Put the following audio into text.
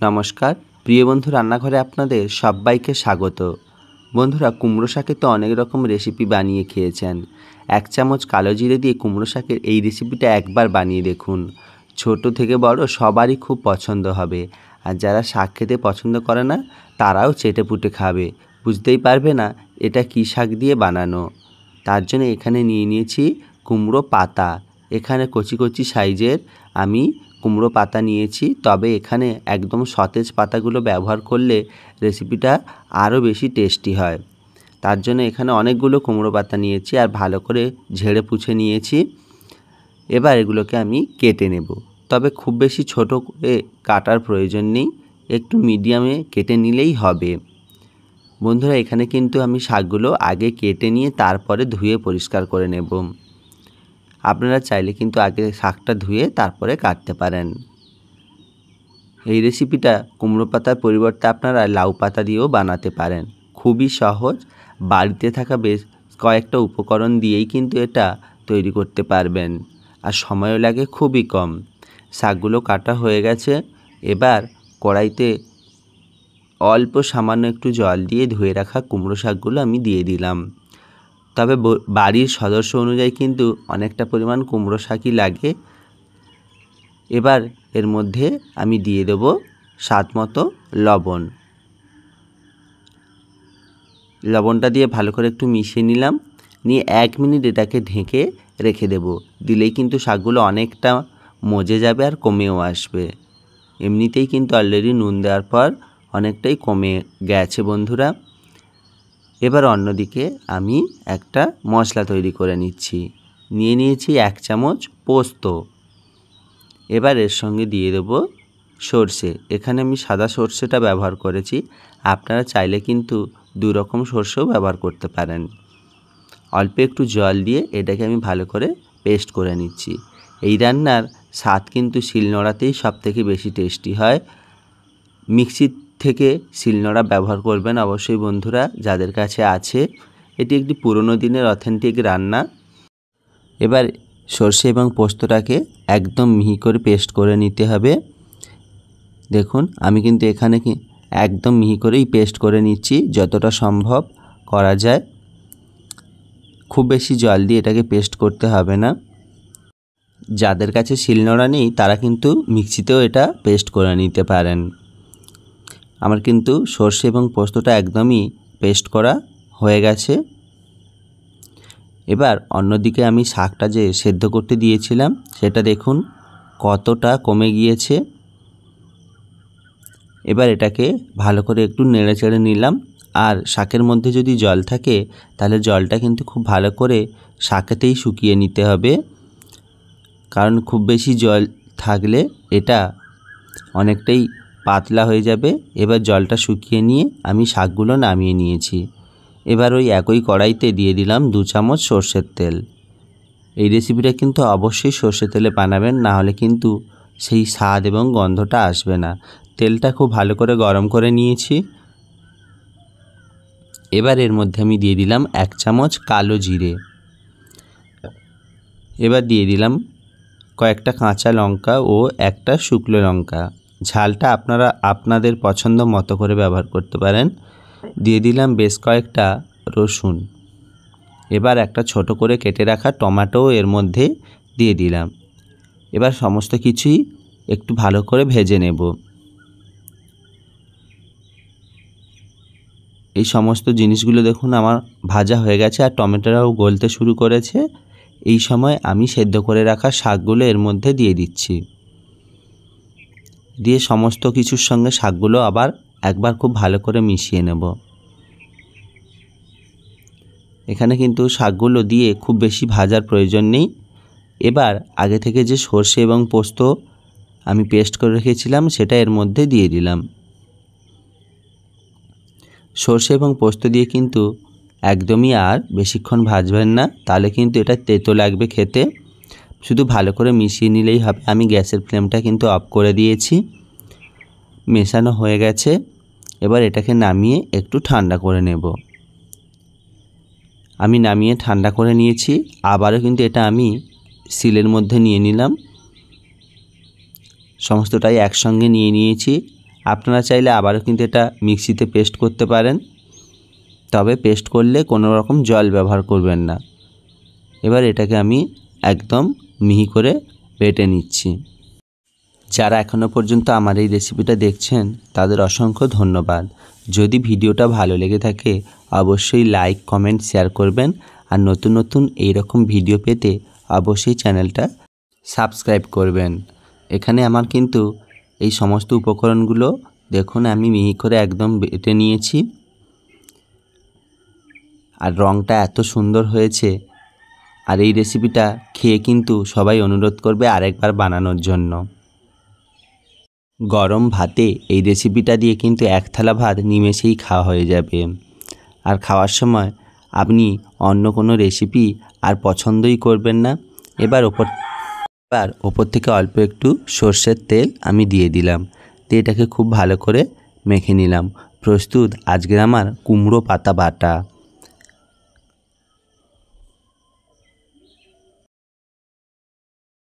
নমস্কার প্রিয় বন্ধু, রান্নাঘরে আপনাদের সবাইকে স্বাগত। বন্ধুরা, কুমড়ো শাকের তো অনেক রকম রেসিপি বানিয়ে খেয়েছেন। 1 চামচ কালো জিরে দিয়ে কুমড়ো শাকের এই রেসিপিটা একবার বানিয়ে দেখুন। ছোট থেকে বড় সবারই খুব পছন্দ হবে। আর যারা শাক খেতে পছন্দ করে না তারাও চেটেপুটে খাবে, বুঝতেই পারবে না এটা কী শাক দিয়ে বানানো। তার জন্য এখানে নিয়ে নিয়েছি কুমড়ো পাতা। এখানে কচি কচি সাইজের আমি কুমড়ো পাতা নিয়েছি, তবে এখানে একদম সতেজ পাতাগুলো ব্যবহার করলে রেসিপিটা আরও বেশি টেস্টি হয়। তার জন্য এখানে অনেকগুলো কুমড়ো পাতা নিয়েছি আর ভালো করে ঝেড়ে পুছে নিয়েছি। এবার এগুলোকে আমি কেটে নেব, তবে খুব বেশি ছোট করে কাটার প্রয়োজন নেই, একটু মিডিয়ামে কেটে নিলেই হবে। বন্ধুরা, এখানে কিন্তু আমি শাকগুলো আগে কেটে নিয়ে তারপরে ধুয়ে পরিষ্কার করে নেব। আপনারা চাইলে কিন্তু আগে শাকটা ধুয়ে তারপরে কাটতে পারেন। এই রেসিপিটা কুমড়ো পাতার পরিবর্তে আপনারা লাউ পাতা দিয়েও বানাতে পারেন। খুবই সহজ, বাড়িতে থাকা বেশ কয়েকটা উপকরণ দিয়েই কিন্তু এটা তৈরি করতে পারবেন, আর সময়ও লাগে খুবই কম। শাকগুলো কাটা হয়ে গেছে। এবার কড়াইতে অল্প সামান্য একটু জল দিয়ে ধুয়ে রাখা কুমড়ো শাকগুলো আমি দিয়ে দিলাম। তবে বাড়ির সদস্য অনুযায়ী কিন্তু অনেকটা পরিমাণ কুমড়ো শাকই লাগে। এবার এর মধ্যে আমি দিয়ে দেব স্বাদ মতো লবণ। লবণটা দিয়ে ভালো করে একটু মিশিয়ে নিলাম, নিয়ে 1 মিনিট এটাকে ঢেকে রেখে দেব। দিলেই কিন্তু শাকগুলো অনেকটা মজে যাবে আর কমেও আসবে। এমনিতেই কিন্তু অলরেডি নুন দেওয়ার পর অনেকটাই কমে গেছে বন্ধুরা। এবার অন্যদিকে আমি একটা মশলা তৈরি করে নিচ্ছি। নিয়ে নিয়েছি 1 চামচ পোস্ত। এবার এর সঙ্গে দিয়ে দেব সর্ষে। এখানে আমি সাদা সর্ষেটা ব্যবহার করেছি, আপনারা চাইলে কিন্তু 2 রকম সর্ষেও ব্যবহার করতে পারেন। অল্প একটু জল দিয়ে এটাকে আমি ভালো করে পেস্ট করে নিচ্ছি। এই রান্নার স্বাদ কিন্তু শিলনোড়াতেই সবথেকে বেশি টেস্টি হয়। মিক্সির থেকে শিলনোড়া ব্যবহার করবেন অবশ্যই বন্ধুরা, যাদের কাছে আছে। এটি একটি পুরনো দিনের অথেন্টিক রান্না। এবার সর্ষে এবং পোস্তটাকে একদম মিহি করে পেস্ট করে নিতে হবে। দেখুন, আমি কিন্তু এখানে একদম মিহি করেই পেস্ট করে নিচ্ছি, যতটা সম্ভব করা যায়। খুব বেশি জল দিয়ে এটাকে পেস্ট করতে হবে না। যাদের কাছে শিলনোড়া নেই তারা কিন্তু মিক্সিতেও এটা পেস্ট করে নিতে পারেন। আমার কিন্তু সর্ষে এবং পোস্তটা একদমই পেস্ট করা হয়ে গেছে। এবার অন্যদিকে আমি শাকটা যে সেদ্ধ করতে দিয়েছিলাম সেটা দেখুন কতটা কমে গিয়েছে। এবার এটাকে ভালো করে একটু নেড়ে চেড়ে নিলাম। আর শাকের মধ্যে যদি জল থাকে তাহলে জলটা কিন্তু খুব ভালো করে শাকেতেই শুকিয়ে নিতে হবে, কারণ খুব বেশি জল থাকলে এটা অনেকটাই পাতলা হয়ে যাবে। এবার জলটা শুকিয়ে নিয়ে আমি শাকগুলো নামিয়ে নিয়েছি। এবার ওই একই কড়াইতে দিয়ে দিলাম 2 চামচ সর্ষের তেল। এই রেসিপিটা কিন্তু অবশ্যই সর্ষের তেলে বানাবেন, না হলে কিন্তু সেই স্বাদ এবং গন্ধটা আসবে না। তেলটা খুব ভালো করে গরম করে নিয়েছি। এবার এর মধ্যে আমি দিয়ে দিলাম 1 চামচ কালো জিরে। এবার দিয়ে দিলাম কয়েকটা কাঁচা লঙ্কা ও একটা শুকনো লঙ্কা। ঝালটা আপনারা আপনাদের পছন্দ মতো করে ব্যবহার করতে পারেন। দিয়ে দিলাম বেশ কয়েকটা রসুন। এবার একটা ছোট করে কেটে রাখা টমেটো এর মধ্যে দিয়ে দিলাম। এবার সমস্ত কিছুই একটু ভালো করে ভেজে নেব। এই সমস্ত জিনিসগুলো দেখুন আমার ভাজা হয়ে গেছে আর টমেটোটাও গলতে শুরু করেছে। এই সময় আমি সেদ্ধ করে রাখা শাকগুলো এর মধ্যে দিয়ে দিচ্ছি। দিয়ে সমস্ত কিছুর সঙ্গে শাকগুলো আবার একবার খুব ভালো করে মিশিয়ে নেব। এখানে কিন্তু শাকগুলো দিয়ে খুব বেশি ভাজার প্রয়োজন নেই। এবার আগে থেকে যে সর্ষে এবং পোস্ত আমি পেস্ট করে রেখেছিলাম সেটা এর মধ্যে দিয়ে দিলাম। সর্ষে এবং পোস্ত দিয়ে কিন্তু একদমই আর বেশিক্ষণ ভাজবেন না, তাহলে কিন্তু এটা তেতো লাগবে খেতে। শুধু ভালো করে মিশিয়ে নিলেই হবে। আমি গ্যাসের ফ্লেমটা কিন্তু অফ করে দিয়েছি। মেশানো হয়ে গেছে। এবার এটাকে নামিয়ে একটু ঠান্ডা করে নেব। আমি নামিয়ে ঠান্ডা করে নিয়েছি। আবারও কিন্তু এটা আমি শিলের মধ্যে নিয়ে নিলাম। সমস্তটাই একসঙ্গে নিয়ে নিয়েছি। আপনারা চাইলে আবারও কিন্তু এটা মিক্সিতে পেস্ট করতে পারেন, তবে পেস্ট করলে কোনো রকম জল ব্যবহার করবেন না। এবার এটাকে আমি একদম মিহি করে বেটে নিচ্ছি। যারা এখনও পর্যন্ত আমার এই রেসিপিটা দেখছেন তাদের অসংখ্য ধন্যবাদ। যদি ভিডিওটা ভালো লেগে থাকে অবশ্যই লাইক, কমেন্ট, শেয়ার করবেন। আর নতুন নতুন এইরকম ভিডিও পেতে অবশ্যই চ্যানেলটা সাবস্ক্রাইব করবেন। এখানে আমার কিন্তু এই সমস্ত উপকরণগুলো দেখুন আমি মিহি করে একদম বেটে নিয়েছি। আর রঙটা এত সুন্দর হয়েছে। আর এই রেসিপিটা খেয়ে কিন্তু সবাই অনুরোধ করবে আরেকবার বানানোর জন্য। গরম ভাতে এই রেসিপিটা দিয়ে কিন্তু এক থালা ভাত নিমেষেই খাওয়া হয়ে যাবে। আর খাওয়ার সময় আপনি অন্য কোনো রেসিপি আর পছন্দই করবেন না। এবার ওপর থেকে অল্প একটু সর্ষের তেল আমি দিয়ে দিলাম, দিয়ে এটাকে খুব ভালো করে মেখে নিলাম। প্রস্তুত আজকের আমার কুমড়ো পাতা বাটা।